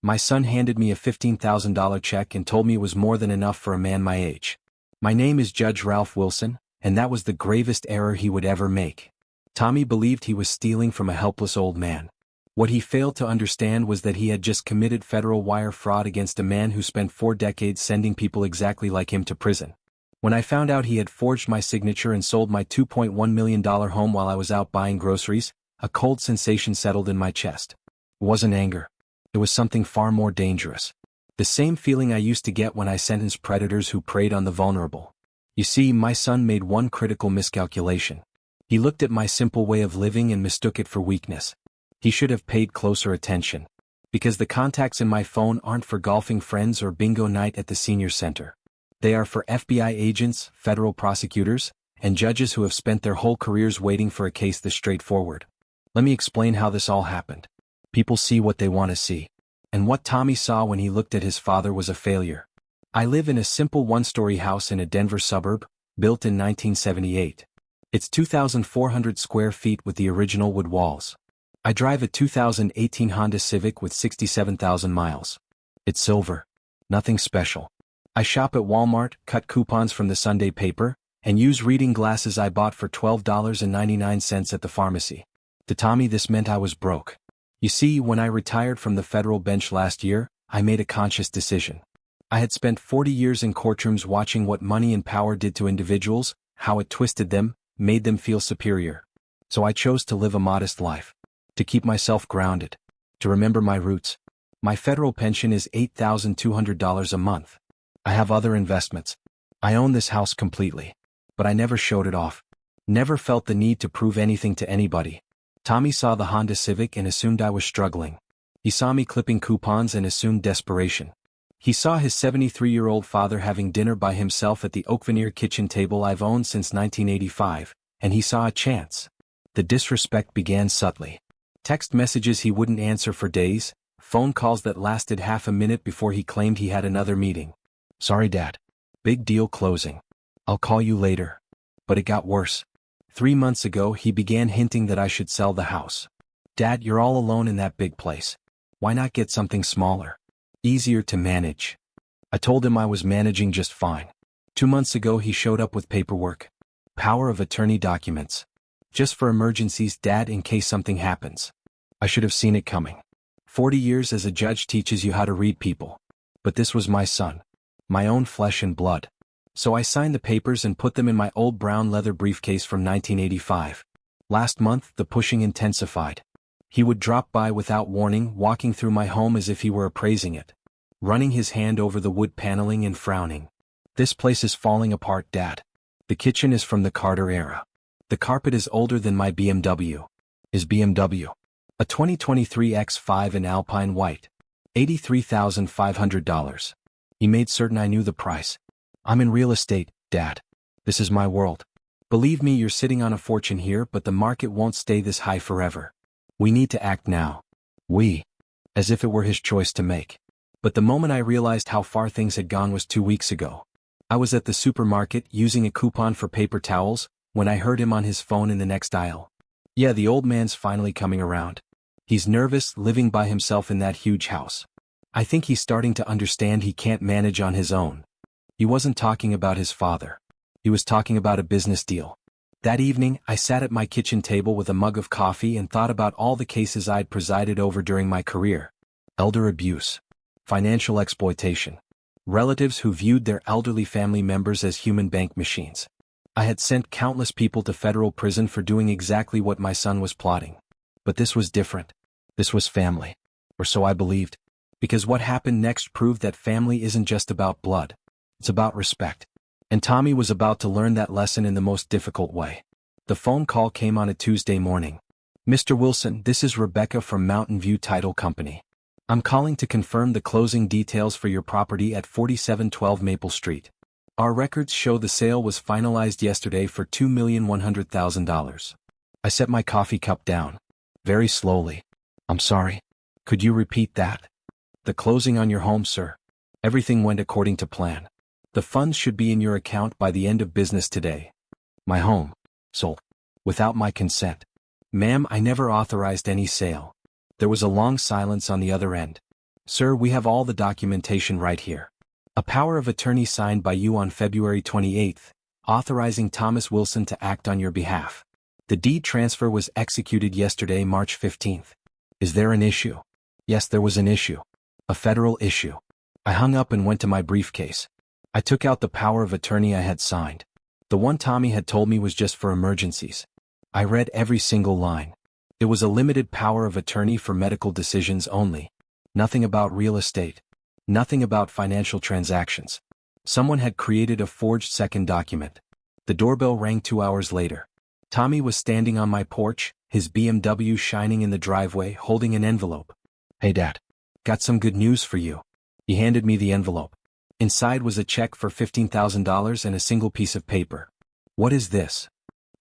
My son handed me a $15,000 check and told me it was more than enough for a man my age. My name is Judge Ralph Wilson, and that was the gravest error he would ever make. Tommy believed he was stealing from a helpless old man. What he failed to understand was that he had just committed federal wire fraud against a man who spent 4 decades sending people exactly like him to prison. When I found out he had forged my signature and sold my $2.1 million home while I was out buying groceries, a cold sensation settled in my chest. It wasn't anger. It was something far more dangerous. The same feeling I used to get when I sentenced predators who preyed on the vulnerable. You see, my son made one critical miscalculation. He looked at my simple way of living and mistook it for weakness. He should have paid closer attention. Because the contacts in my phone aren't for golfing friends or bingo night at the senior center. They are for FBI agents, federal prosecutors, and judges who have spent their whole careers waiting for a case this straightforward. Let me explain how this all happened. People see what they want to see. And what Tommy saw when he looked at his father was a failure. I live in a simple one-story house in a Denver suburb, built in 1978. It's 2,400 square feet with the original wood walls. I drive a 2018 Honda Civic with 67,000 miles. It's silver. Nothing special. I shop at Walmart, cut coupons from the Sunday paper, and use reading glasses I bought for $12.99 at the pharmacy. To Tommy, this meant I was broke. You see, when I retired from the federal bench last year, I made a conscious decision. I had spent 40 years in courtrooms watching what money and power did to individuals, how it twisted them, made them feel superior. So I chose to live a modest life. To keep myself grounded. To remember my roots. My federal pension is $8,200 a month. I have other investments. I own this house completely. But I never showed it off. Never felt the need to prove anything to anybody. Tommy saw the Honda Civic and assumed I was struggling. He saw me clipping coupons and assumed desperation. He saw his 73-year-old father having dinner by himself at the oak veneer kitchen table I've owned since 1985, and he saw a chance. The disrespect began subtly. Text messages he wouldn't answer for days, phone calls that lasted half a minute before he claimed he had another meeting. Sorry, Dad. Big deal closing. I'll call you later. But it got worse. 3 months ago he began hinting that I should sell the house. Dad, you're all alone in that big place. Why not get something smaller? Easier to manage. I told him I was managing just fine. 2 months ago he showed up with paperwork. Power of attorney documents. Just for emergencies, Dad, in case something happens. I should have seen it coming. 40 years as a judge teaches you how to read people. But this was my son. My own flesh and blood. So I signed the papers and put them in my old brown leather briefcase from 1985. Last month, the pushing intensified. He would drop by without warning, walking through my home as if he were appraising it. Running his hand over the wood paneling and frowning. This place is falling apart, Dad. The kitchen is from the Carter era. The carpet is older than my BMW. His BMW. A 2023 X5 in Alpine White. $83,500. He made certain I knew the price. I'm in real estate, Dad. This is my world. Believe me, you're sitting on a fortune here, but the market won't stay this high forever. We need to act now. We. As if it were his choice to make. But the moment I realized how far things had gone was 2 weeks ago. I was at the supermarket using a coupon for paper towels, when I heard him on his phone in the next aisle. Yeah, the old man's finally coming around. He's nervous, living by himself in that huge house. I think he's starting to understand he can't manage on his own. He wasn't talking about his father. He was talking about a business deal. That evening, I sat at my kitchen table with a mug of coffee and thought about all the cases I'd presided over during my career. Elder abuse. Financial exploitation. Relatives who viewed their elderly family members as human bank machines. I had sent countless people to federal prison for doing exactly what my son was plotting. But this was different. This was family. Or so I believed. Because what happened next proved that family isn't just about blood. It's about respect. And Tommy was about to learn that lesson in the most difficult way. The phone call came on a Tuesday morning. Mr. Wilson, this is Rebecca from Mountain View Title Company. I'm calling to confirm the closing details for your property at 4712 Maple Street. Our records show the sale was finalized yesterday for $2,100,000. I set my coffee cup down. Very slowly. I'm sorry. Could you repeat that? The closing on your home, sir. Everything went according to plan. The funds should be in your account by the end of business today. My home. Sold. Without my consent. Ma'am, I never authorized any sale. There was a long silence on the other end. Sir, we have all the documentation right here. A power of attorney signed by you on February 28th, authorizing Thomas Wilson to act on your behalf. The deed transfer was executed yesterday, March 15th. Is there an issue? Yes, there was an issue. A federal issue. I hung up and went to my briefcase. I took out the power of attorney I had signed. The one Tommy had told me was just for emergencies. I read every single line. It was a limited power of attorney for medical decisions only. Nothing about real estate. Nothing about financial transactions. Someone had created a forged second document. The doorbell rang 2 hours later. Tommy was standing on my porch, his BMW shining in the driveway, holding an envelope. Hey Dad. Got some good news for you. He handed me the envelope. Inside was a check for $15,000 and a single piece of paper. What is this?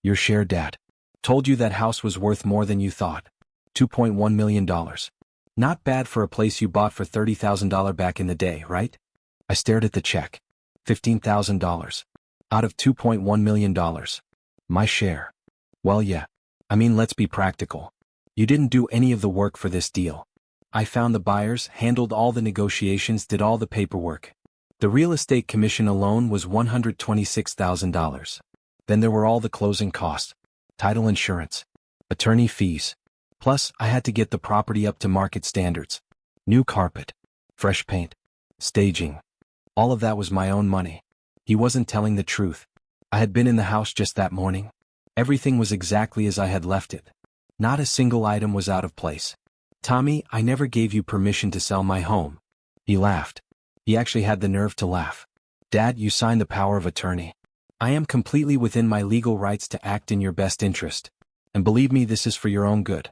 Your share, Dad. Told you that house was worth more than you thought. $2.1 million. Not bad for a place you bought for $30,000 back in the day, right? I stared at the check. $15,000. Out of $2.1 million. My share. Well, yeah. I mean, let's be practical. You didn't do any of the work for this deal. I found the buyers, handled all the negotiations, did all the paperwork. The real estate commission alone was $126,000. Then there were all the closing costs, title insurance, attorney fees. Plus, I had to get the property up to market standards. New carpet, fresh paint, staging. All of that was my own money. He wasn't telling the truth. I had been in the house just that morning. Everything was exactly as I had left it. Not a single item was out of place. Tommy, I never gave you permission to sell my home. He laughed. He actually had the nerve to laugh. Dad, you signed the power of attorney. I am completely within my legal rights to act in your best interest. And believe me, this is for your own good.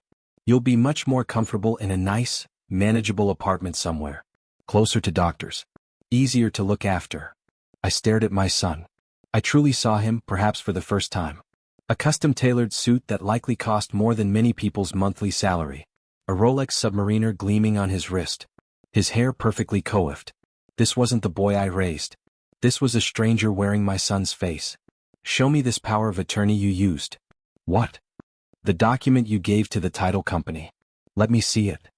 You'll be much more comfortable in a nice, manageable apartment somewhere. Closer to doctors. Easier to look after. I stared at my son. I truly saw him, perhaps for the first time. A custom-tailored suit that likely cost more than many people's monthly salary. A Rolex Submariner gleaming on his wrist. His hair perfectly coiffed. This wasn't the boy I raised. This was a stranger wearing my son's face. Show me this power of attorney you used. What? The document you gave to the title company. Let me see it.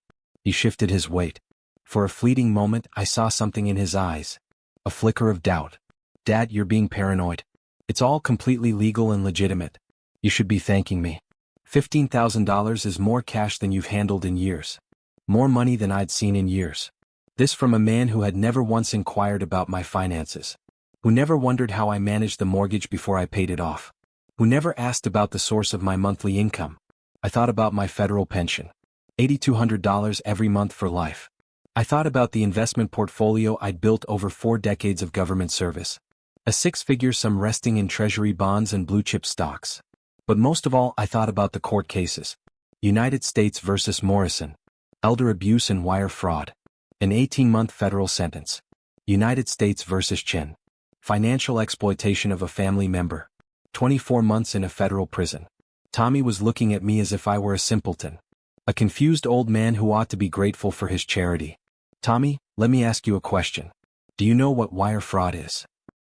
He shifted his weight. For a fleeting moment, I saw something in his eyes. A flicker of doubt. Dad, you're being paranoid. It's all completely legal and legitimate. You should be thanking me. $15,000 is more cash than you've handled in years. More money than I'd seen in years. This from a man who had never once inquired about my finances. Who never wondered how I managed the mortgage before I paid it off. Who never asked about the source of my monthly income. I thought about my federal pension. $8,200 every month for life. I thought about the investment portfolio I'd built over 4 decades of government service. A 6-figure sum resting in treasury bonds and blue-chip stocks. But most of all, I thought about the court cases. United States versus Morrison. Elder abuse and wire fraud. An 18-month federal sentence. United States versus Chin. Financial exploitation of a family member. 24 months in a federal prison. Tommy was looking at me as if I were a simpleton. A confused old man who ought to be grateful for his charity. Tommy, let me ask you a question. Do you know what wire fraud is?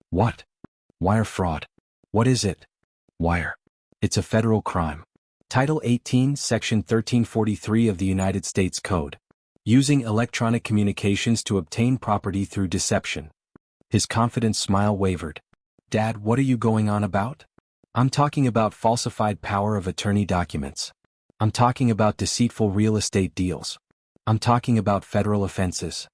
What? Wire fraud. What is it? Wire. It's a federal crime. Title 18, Section 1343 of the United States Code. Using electronic communications to obtain property through deception. His confident smile wavered. Dad, what are you going on about? I'm talking about falsified power of attorney documents. I'm talking about deceitful real estate deals. I'm talking about federal offenses.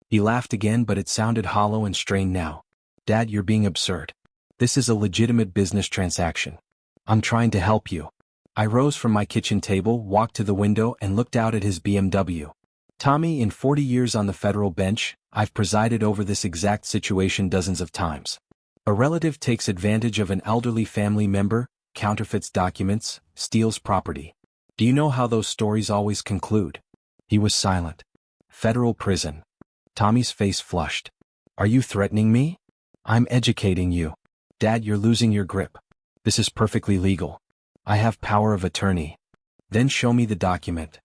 He laughed again, but it sounded hollow and strained now. Dad, you're being absurd. This is a legitimate business transaction. I'm trying to help you. I rose from my kitchen table, walked to the window, and looked out at his BMW. Tommy, in 40 years on the federal bench, I've presided over this exact situation dozens of times. A relative takes advantage of an elderly family member, counterfeits documents, steals property. Do you know how those stories always conclude? He was silent. Federal prison. Tommy's face flushed. Are you threatening me? I'm educating you. Dad, you're losing your grip. This is perfectly legal. I have power of attorney. Then show me the document.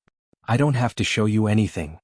I don't have to show you anything.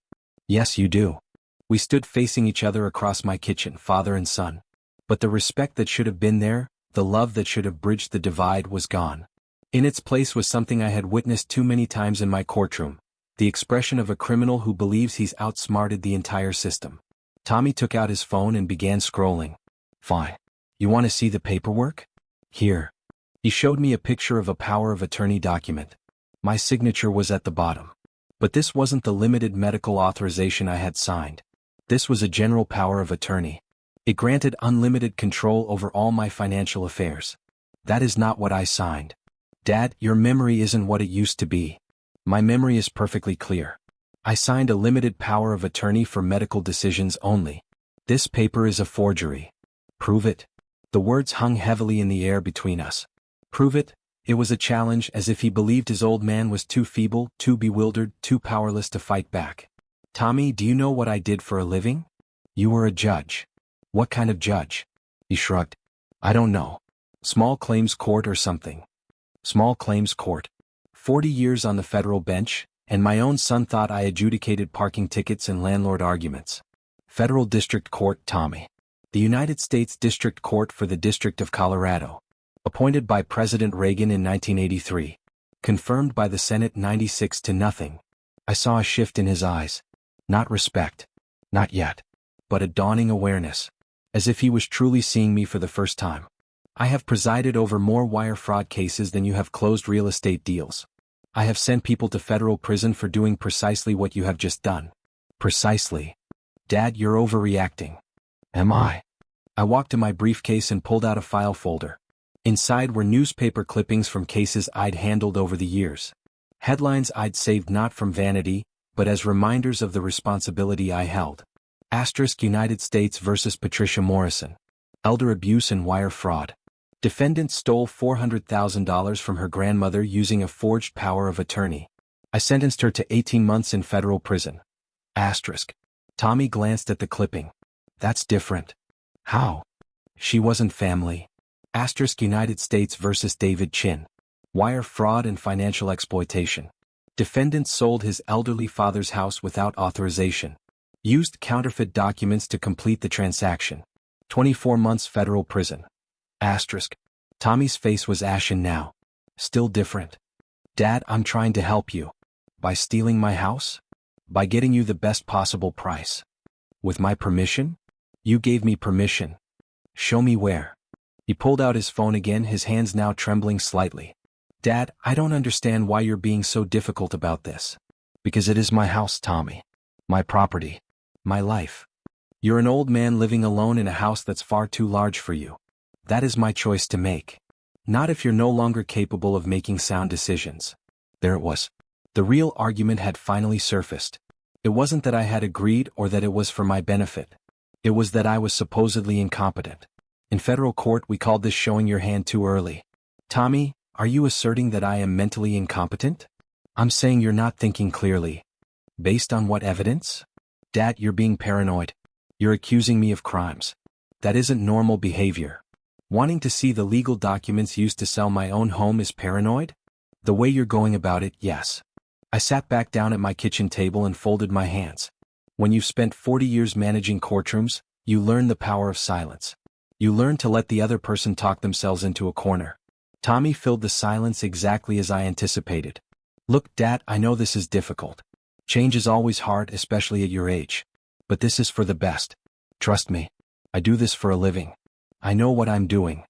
Yes, you do. We stood facing each other across my kitchen, father and son. But the respect that should have been there, the love that should have bridged the divide was gone. In its place was something I had witnessed too many times in my courtroom. The expression of a criminal who believes he's outsmarted the entire system. Tommy took out his phone and began scrolling. Fine. You want to see the paperwork? Here. He showed me a picture of a power of attorney document. My signature was at the bottom. But this wasn't the limited medical authorization I had signed. This was a general power of attorney. It granted unlimited control over all my financial affairs. That is not what I signed. Dad, your memory isn't what it used to be. My memory is perfectly clear. I signed a limited power of attorney for medical decisions only. This paper is a forgery. Prove it. The words hung heavily in the air between us. Prove it? It was a challenge, as if he believed his old man was too feeble, too bewildered, too powerless to fight back. Tommy, do you know what I did for a living? You were a judge. What kind of judge? He shrugged. I don't know. Small claims court or something. Small claims court. 40 years on the federal bench, and my own son thought I adjudicated parking tickets and landlord arguments. Federal District Court, Tommy. The United States District Court for the District of Colorado. Appointed by President Reagan in 1983. Confirmed by the Senate 96-0. I saw a shift in his eyes. Not respect. Not yet. But a dawning awareness. As if he was truly seeing me for the first time. I have presided over more wire fraud cases than you have closed real estate deals. I have sent people to federal prison for doing precisely what you have just done. Precisely. Dad, you're overreacting. Am I? I walked to my briefcase and pulled out a file folder. Inside were newspaper clippings from cases I'd handled over the years. Headlines I'd saved not from vanity, but as reminders of the responsibility I held. Asterisk United States versus Patricia Morrison. Elder abuse and wire fraud. Defendant stole $400,000 from her grandmother using a forged power of attorney. I sentenced her to 18 months in federal prison. Asterisk. Tommy glanced at the clipping. That's different. How? She wasn't family. Asterisk United States versus David Chin. Wire fraud and financial exploitation. Defendant sold his elderly father's house without authorization. Used counterfeit documents to complete the transaction. 24 months federal prison. Asterisk. Tommy's face was ashen now. Still different. Dad, I'm trying to help you. By stealing my house? By getting you the best possible price. With my permission? You gave me permission. Show me where. He pulled out his phone again, his hands now trembling slightly. Dad, I don't understand why you're being so difficult about this. Because it is my house, Tommy. My property. My life. You're an old man living alone in a house that's far too large for you. That is my choice to make. Not if you're no longer capable of making sound decisions. There it was. The real argument had finally surfaced. It wasn't that I had agreed or that it was for my benefit. It was that I was supposedly incompetent. In federal court we called this showing your hand too early. Tommy, are you asserting that I am mentally incompetent? I'm saying you're not thinking clearly. Based on what evidence? Dad, you're being paranoid. You're accusing me of crimes. That isn't normal behavior. Wanting to see the legal documents used to sell my own home is paranoid? The way you're going about it, yes. I sat back down at my kitchen table and folded my hands. When you've spent 40 years managing courtrooms, you learn the power of silence. You learn to let the other person talk themselves into a corner. Tommy filled the silence exactly as I anticipated. Look, Dad, I know this is difficult. Change is always hard, especially at your age. But this is for the best. Trust me. I do this for a living. I know what I'm doing.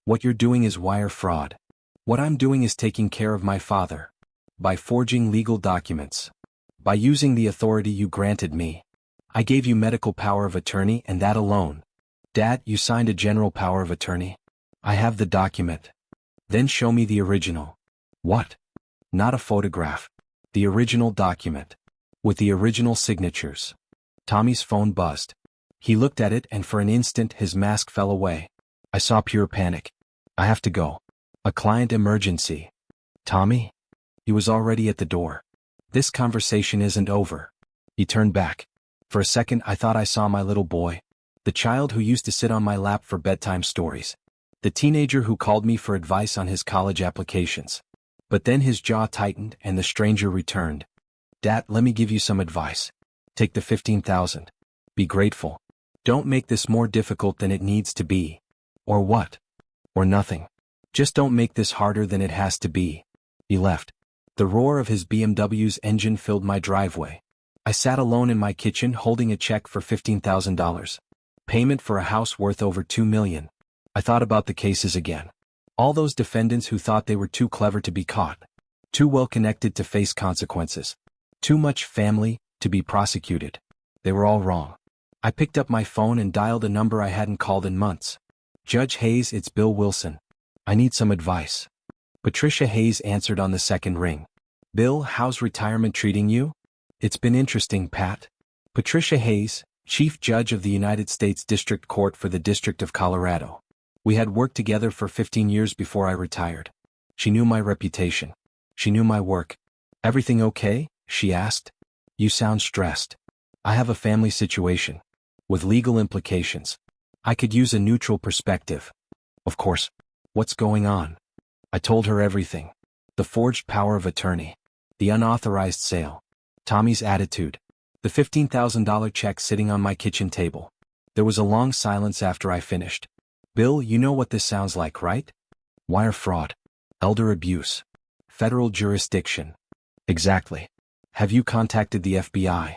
What you're doing is wire fraud. What I'm doing is taking care of my father. By forging legal documents. By using the authority you granted me. I gave you medical power of attorney, and that alone. Dad, you signed a general power of attorney. I have the document. Then show me the original. What? Not a photograph. The original document. With the original signatures. Tommy's phone buzzed. He looked at it and for an instant his mask fell away. I saw pure panic. I have to go. A client emergency. Tommy? He was already at the door. This conversation isn't over. He turned back. For a second I thought I saw my little boy. The child who used to sit on my lap for bedtime stories. The teenager who called me for advice on his college applications. But then his jaw tightened and the stranger returned. Dad, let me give you some advice. Take the $15,000. Be grateful. Don't make this more difficult than it needs to be. Or what? Or nothing. Just don't make this harder than it has to be. He left. The roar of his BMW's engine filled my driveway. I sat alone in my kitchen holding a check for $15,000. Payment for a house worth over $2 million. I thought about the cases again. All those defendants who thought they were too clever to be caught. Too well connected to face consequences. Too much family to be prosecuted. They were all wrong. I picked up my phone and dialed a number I hadn't called in months. Judge Hayes, it's Bill Wilson. I need some advice. Patricia Hayes answered on the second ring. Bill, how's retirement treating you? It's been interesting, Pat. Patricia Hayes, Chief Judge of the United States District Court for the District of Colorado. We had worked together for 15 years before I retired. She knew my reputation. She knew my work. Everything okay? She asked. You sound stressed. I have a family situation. With legal implications. I could use a neutral perspective. Of course. What's going on? I told her everything. The forged power of attorney. The unauthorized sale. Tommy's attitude. The $15,000 check sitting on my kitchen table. There was a long silence after I finished. Bill, you know what this sounds like, right? Wire fraud. Elder abuse. Federal jurisdiction. Exactly. Have you contacted the FBI?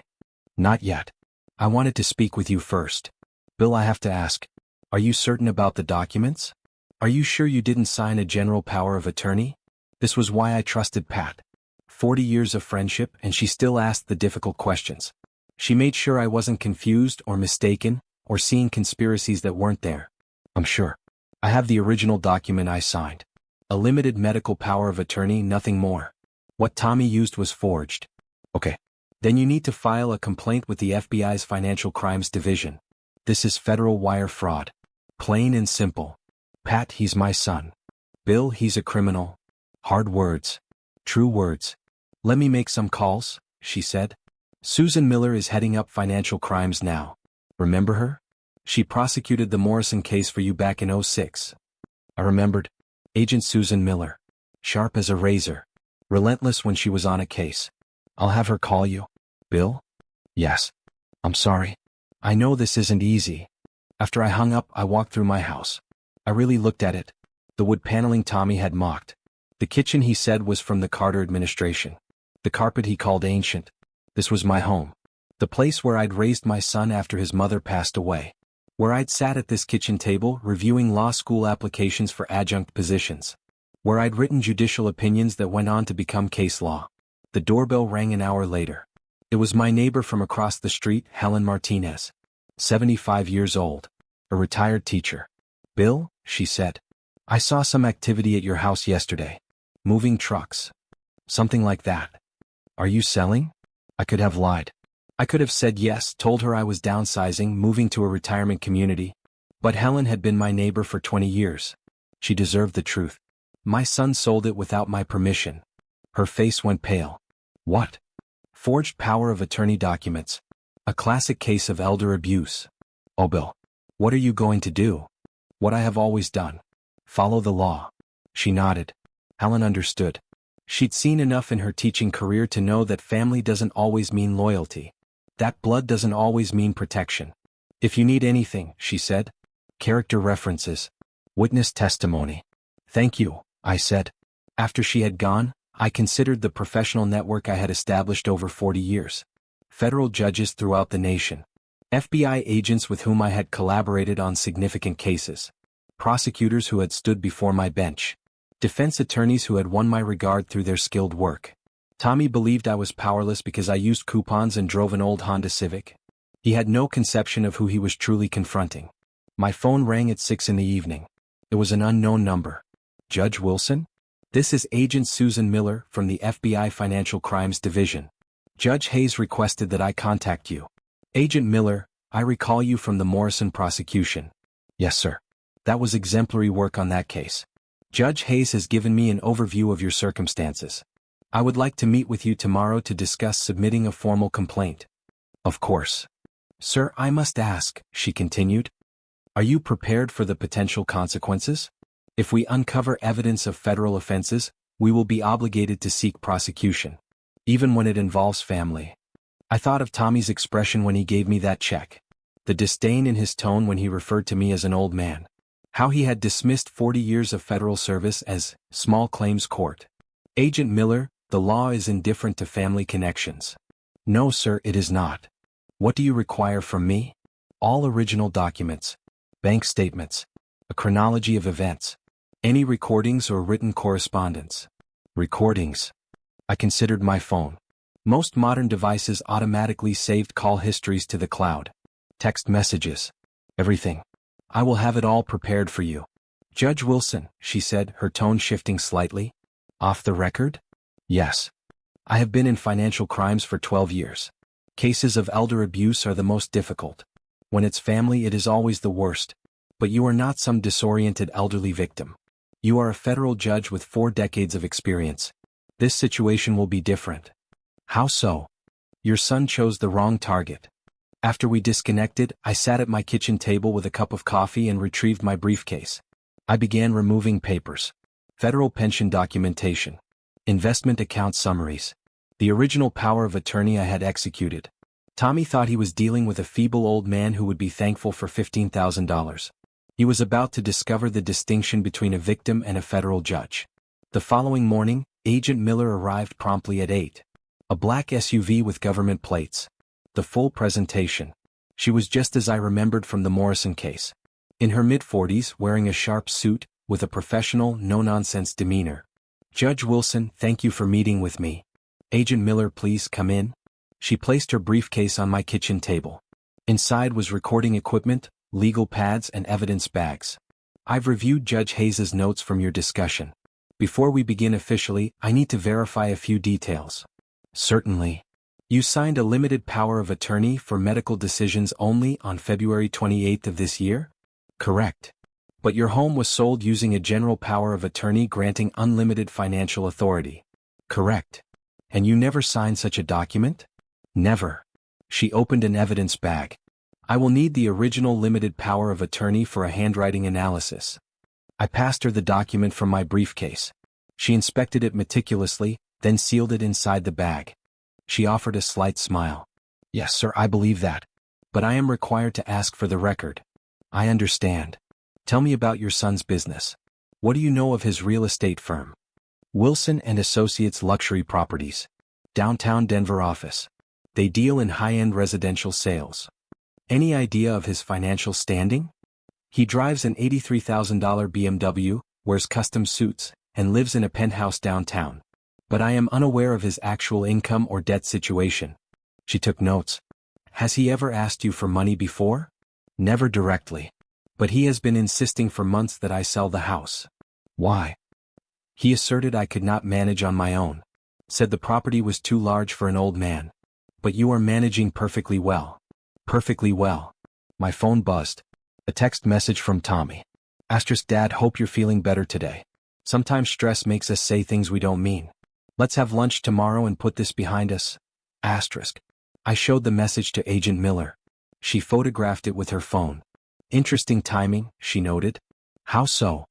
Not yet. I wanted to speak with you first. Bill, I have to ask. Are you certain about the documents? Are you sure you didn't sign a general power of attorney? This was why I trusted Pat. 40 years of friendship, and she still asked the difficult questions. She made sure I wasn't confused or mistaken, or seeing conspiracies that weren't there. I'm sure. I have the original document I signed. A limited medical power of attorney, nothing more. What Tommy used was forged. Okay. Then you need to file a complaint with the FBI's Financial Crimes Division. This is federal wire fraud. Plain and simple. Pat, he's my son. Bill, he's a criminal. Hard words. True words. Let me make some calls, she said. Susan Miller is heading up financial crimes now. Remember her? She prosecuted the Morrison case for you back in '06. I remembered. Agent Susan Miller. Sharp as a razor. Relentless when she was on a case. I'll have her call you. Bill? Yes. I'm sorry. I know this isn't easy. After I hung up, I walked through my house. I really looked at it. The wood paneling Tommy had mocked. The kitchen, he said, was from the Carter administration. The carpet he called ancient. This was my home. The place where I'd raised my son after his mother passed away. Where I'd sat at this kitchen table reviewing law school applications for adjunct positions. Where I'd written judicial opinions that went on to become case law. The doorbell rang an hour later. It was my neighbor from across the street, Helen Martinez. 75 years old. A retired teacher. Bill, she said. I saw some activity at your house yesterday. Moving trucks. Something like that. Are you selling? I could have lied. I could have said yes, told her I was downsizing, moving to a retirement community. But Helen had been my neighbor for 20 years. She deserved the truth. My son sold it without my permission. Her face went pale. What? Forged power of attorney documents. A classic case of elder abuse. Oh, Bill. What are you going to do? What I have always done. Follow the law. She nodded. Helen understood. She'd seen enough in her teaching career to know that family doesn't always mean loyalty. That blood doesn't always mean protection. If you need anything, she said. Character references. Witness testimony. Thank you, I said. After she had gone, I considered the professional network I had established over 40 years. Federal judges throughout the nation. FBI agents with whom I had collaborated on significant cases. Prosecutors who had stood before my bench. Defense attorneys who had won my regard through their skilled work. Tommy believed I was powerless because I used coupons and drove an old Honda Civic. He had no conception of who he was truly confronting. My phone rang at 6 in the evening. It was an unknown number. Judge Wilson? This is Agent Susan Miller from the FBI Financial Crimes Division. Judge Hayes requested that I contact you. Agent Miller, I recall you from the Morrison prosecution. Yes, sir. That was exemplary work on that case. Judge Hayes has given me an overview of your circumstances. I would like to meet with you tomorrow to discuss submitting a formal complaint. Of course. Sir, I must ask, she continued. Are you prepared for the potential consequences? If we uncover evidence of federal offenses, we will be obligated to seek prosecution. Even when it involves family. I thought of Tommy's expression when he gave me that check. The disdain in his tone when he referred to me as an old man. How he had dismissed 40 years of federal service as small claims court. Agent Miller, The law is indifferent to family connections. No, sir, it is not. What do you require from me? All original documents, bank statements, a chronology of events, any recordings or written correspondence. Recordings. I considered my phone. Most modern devices automatically saved call histories to the cloud. Text messages. Everything. I will have it all prepared for you. Judge Wilson, she said, her tone shifting slightly. Off the record? Yes. I have been in financial crimes for 12 years. Cases of elder abuse are the most difficult. When it's family, it is always the worst. But you are not some disoriented elderly victim. You are a federal judge with 4 decades of experience. This situation will be different. How so? Your son chose the wrong target. After we disconnected, I sat at my kitchen table with a cup of coffee and retrieved my briefcase. I began removing papers. Federal pension documentation. Investment account summaries. The original power of attorney I had executed. Tommy thought he was dealing with a feeble old man who would be thankful for $15,000. He was about to discover the distinction between a victim and a federal judge. The following morning, Agent Miller arrived promptly at 8. A black SUV with government plates. The full presentation. She was just as I remembered from the Morrison case. In her mid-40s, wearing a sharp suit, with a professional, no-nonsense demeanor. Judge Wilson, thank you for meeting with me. Agent Miller, please come in. She placed her briefcase on my kitchen table. Inside was recording equipment, legal pads and evidence bags. I've reviewed Judge Hayes's notes from your discussion. Before we begin officially, I need to verify a few details. Certainly. You signed a limited power of attorney for medical decisions only on February 28th of this year? Correct. But your home was sold using a general power of attorney granting unlimited financial authority. Correct. And you never signed such a document? Never. She opened an evidence bag. I will need the original limited power of attorney for a handwriting analysis. I passed her the document from my briefcase. She inspected it meticulously, then sealed it inside the bag. She offered a slight smile. Yes, sir, I believe that. But I am required to ask for the record. I understand. Tell me about your son's business. What do you know of his real estate firm? Wilson and Associates Luxury Properties. Downtown Denver office. They deal in high-end residential sales. Any idea of his financial standing? He drives an $83,000 BMW, wears custom suits, and lives in a penthouse downtown. But I am unaware of his actual income or debt situation. She took notes. Has he ever asked you for money before? Never directly. But he has been insisting for months that I sell the house. Why? He asserted I could not manage on my own. Said the property was too large for an old man. But you are managing perfectly well. Perfectly well. My phone buzzed. A text message from Tommy. Asterisk, Dad, hope you're feeling better today. Sometimes stress makes us say things we don't mean. Let's have lunch tomorrow and put this behind us. Asterisk. I showed the message to Agent Miller. She photographed it with her phone. Interesting timing, she noted. How so?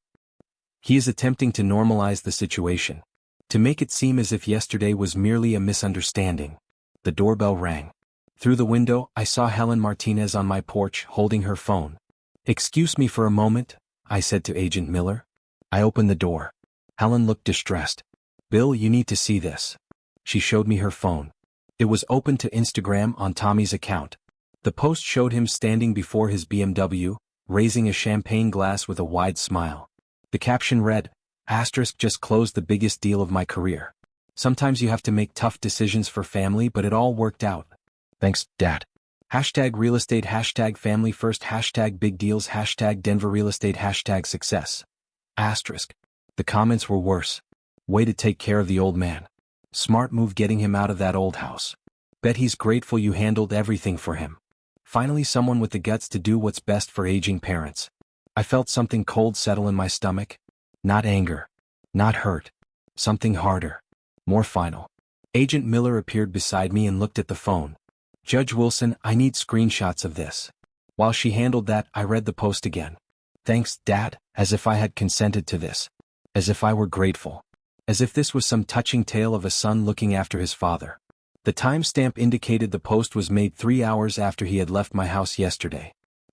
He is attempting to normalize the situation. To make it seem as if yesterday was merely a misunderstanding. The doorbell rang. Through the window, I saw Helen Martinez on my porch holding her phone. Excuse me for a moment, I said to Agent Miller. I opened the door. Helen looked distressed. Bill, you need to see this. She showed me her phone. It was open to Instagram on Tommy's account. The post showed him standing before his BMW, raising a champagne glass with a wide smile. The caption read, Asterisk, just closed the biggest deal of my career. Sometimes you have to make tough decisions for family, but it all worked out. Thanks, Dad. Hashtag real estate, hashtag family first, hashtag big deals, hashtag Denver real estate, hashtag success. Asterisk. The comments were worse. Way to take care of the old man. Smart move getting him out of that old house. Bet he's grateful you handled everything for him. Finally someone with the guts to do what's best for aging parents. I felt something cold settle in my stomach. Not anger. Not hurt. Something harder. More final. Agent Miller appeared beside me and looked at the phone. Judge Wilson, I need screenshots of this. While she handled that, I read the post again. Thanks, Dad, as if I had consented to this. As if I were grateful. As if this was some touching tale of a son looking after his father. The timestamp indicated the post was made 3 hours after he had left my house yesterday.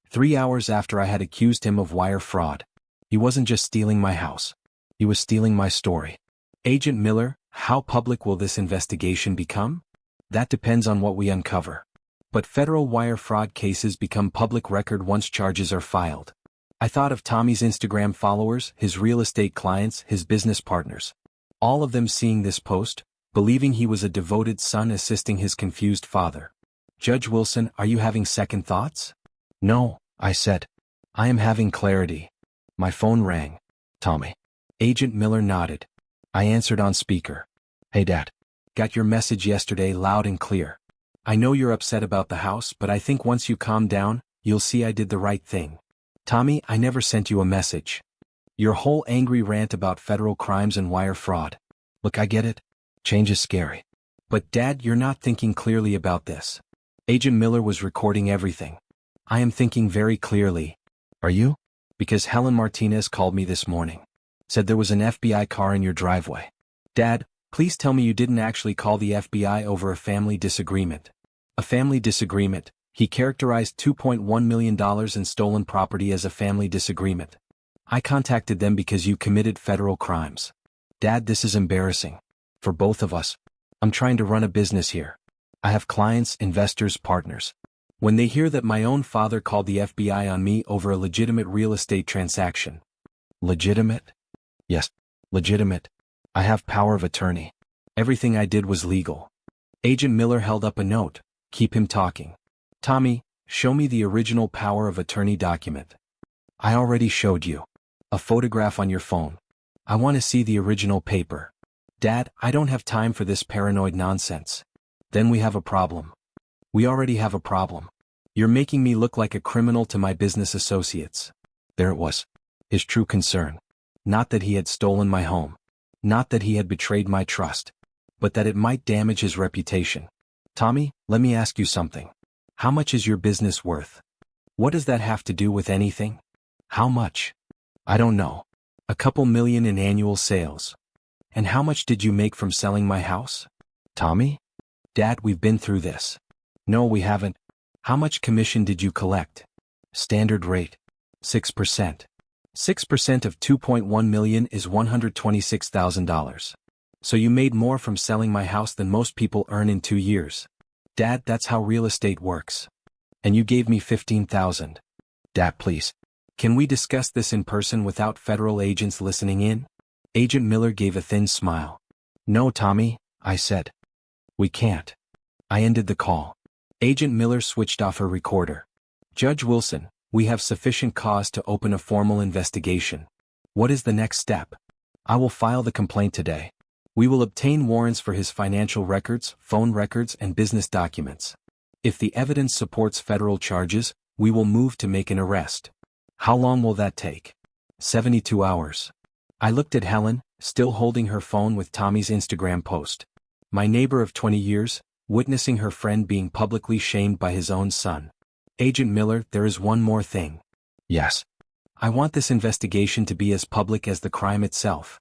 3 hours after I had accused him of wire fraud. He wasn't just stealing my house. He was stealing my story. Agent Miller, How public will this investigation become? That depends on what we uncover. But federal wire fraud cases become public record once charges are filed. I thought of Tommy's Instagram followers, his real estate clients, his business partners. All of them seeing this post, believing he was a devoted son assisting his confused father. Judge Wilson, are you having second thoughts? No, I said. I am having clarity. My phone rang. Tommy. Agent Miller nodded. I answered on speaker. Hey Dad. Got your message yesterday loud and clear. I know you're upset about the house, but I think once you calm down, you'll see I did the right thing. Tommy, I never sent you a message. Your whole angry rant about federal crimes and wire fraud. Look, I get it. Change is scary. But Dad, you're not thinking clearly about this. Agent Miller was recording everything. I am thinking very clearly. Are you? Because Helen Martinez called me this morning. Said there was an FBI car in your driveway. Dad, please tell me you didn't actually call the FBI over a family disagreement. A family disagreement. He characterized $2.1 million in stolen property as a family disagreement. I contacted them because you committed federal crimes. Dad, this is embarrassing. For both of us. I'm trying to run a business here. I have clients, investors, partners. When they hear that my own father called the FBI on me over a legitimate real estate transaction. Legitimate? Yes, legitimate. I have power of attorney. Everything I did was legal. Agent Miller held up a note. Keep him talking. Tommy, show me the original power of attorney document. I already showed you. A photograph on your phone. I want to see the original paper. Dad, I don't have time for this paranoid nonsense. Then we have a problem. We already have a problem. You're making me look like a criminal to my business associates. There it was. His true concern. Not that he had stolen my home. Not that he had betrayed my trust. But that it might damage his reputation. Tommy, let me ask you something. How much is your business worth? What does that have to do with anything? How much? I don't know. A couple million in annual sales. And how much did you make from selling my house? Tommy? Dad, we've been through this. No, we haven't. How much commission did you collect? Standard rate. 6%. 6% of $2.1 million is $126,000. So you made more from selling my house than most people earn in 2 years. Dad, that's how real estate works. And you gave me $15,000. Dad, please. Can we discuss this in person without federal agents listening in? Agent Miller gave a thin smile. No, Tommy, I said. We can't. I ended the call. Agent Miller switched off her recorder. Judge Wilson, we have sufficient cause to open a formal investigation. What is the next step? I will file the complaint today. We will obtain warrants for his financial records, phone records, and business documents. If the evidence supports federal charges, we will move to make an arrest. How long will that take? 72 hours. I looked at Helen, still holding her phone with Tommy's Instagram post. My neighbor of 20 years, witnessing her friend being publicly shamed by his own son. Agent Miller, there is one more thing. Yes. I want this investigation to be as public as the crime itself.